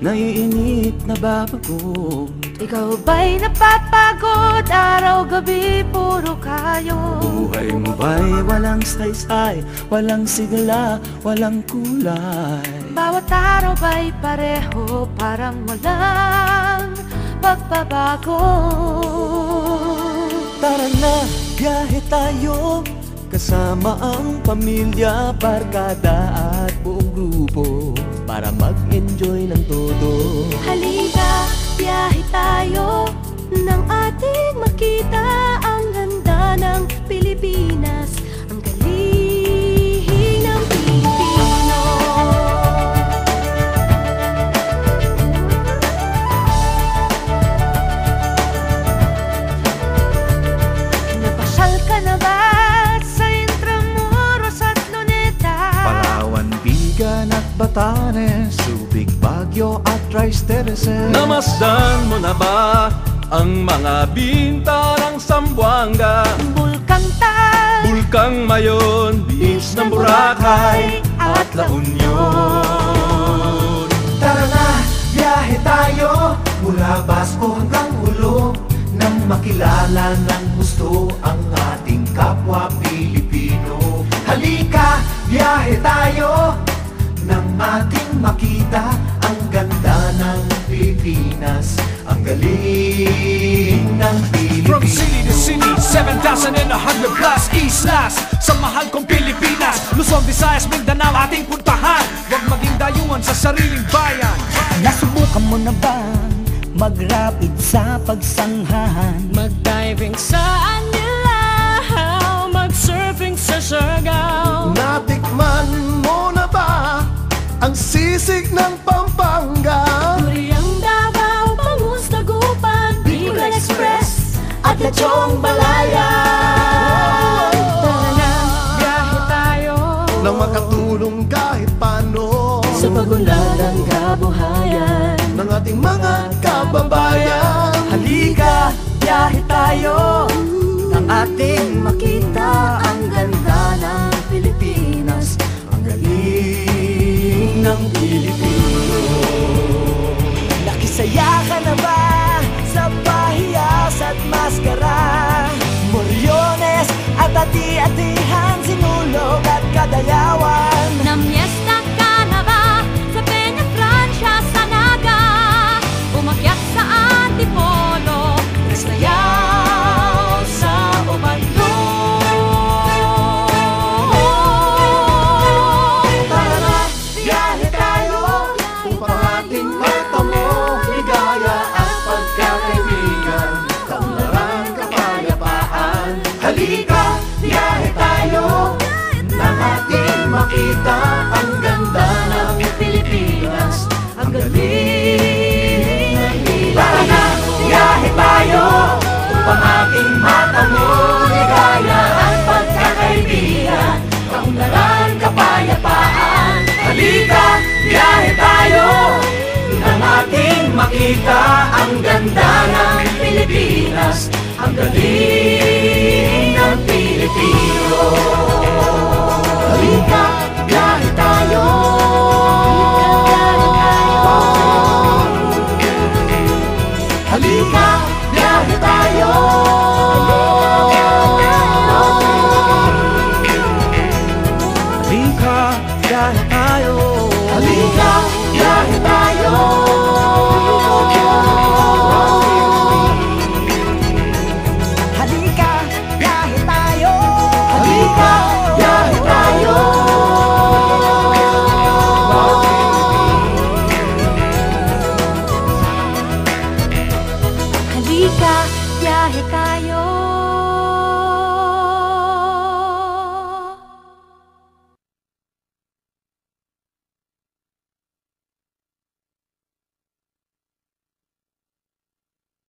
naiinip, nababagot. Ikaw ba'y napapagod? Araw-gabi puro kayo. Buhay mo ba'y walang saysay, walang sigla, walang kulay? Bawat araw ba'y pareho, parang walang pagbabago? Tara na, biyahe tayo, kasama ang pamilya, barkada at buong grupo, para mag-enjoy ng todo. Halika, biyahe tayo, nang ating makita ang ganda ng Pilipinas, ang galing ng Pilipino. Napasyal ka na ba sa Intramuros at Luneta? Palawan, Bigan at Batanes, Subic, Baguio at Rice Terraces. Namasdan mo na ba ang mga bintarang Zamboanga, Bulkang Tal, Bulkang Mayon, Beach ng Boracay at La Union? Tara na, biyahe tayo, mula Basco hanggang Ulo, nang makilala ng gusto ang ating kapwa Pilipino. Halika, biyahe tayo, nang ating makita ang ganda ng Pilipinas, ang galing ng Pilipino. From city to city, 7,100 plus islas sa mahal kong Pilipinas. Luzon, Visayas, Mindanao ating puntahan. Huwag maging dayuhan sa sariling bayan. Nasubukan mo na bang mag-rapid sa pagsanghahan? Mag-diving sa Anilaw, mag-surfing sa Siargao. Natikman mo na ba ang sisig ng Pampanga? Duriang Davao, Bangus, Dagupan, Bicol Express at Lechong Balayan. Tara na, biyahe tayo, Nang makatulong kahit paano Sa pagunlad ng kabuhayan ng ating mga kababayan. Halika, biyahe tayo, nang ating makita ang ganda ng Pilipinas, ang galing ng Pilipino. Nakisaya ka na ba sa pahiyas at maskara? Moriones at ati-atihan, Sinulog at Kadayawan. Namyesta ka na ba sa Peña Francia, sa Naga? Umakyat sa Antipolo, nasayaw sa Ubandong. Tara na, biyahe tayo, upang ating matamo ligaya at pagkakaibigan, kaunlaran, kapayapaan. Halika, biyahe tayo, nang ating makita ang ganda ng Pilipinas, ang galing ng Pilipino. Tara na, biyahe tayo, upang ating matamo ligaya at pagkakaibigan, kaunlaran, kapayapaan. Halika, biyahe tayo, nang ating makita ang ganda ng Pilipinas, ang galing ng Pilipino. Halika, biyahe tayo. Halika, biyahe tayo. Halika, biyahe tayo. Halika, biyahe tayo.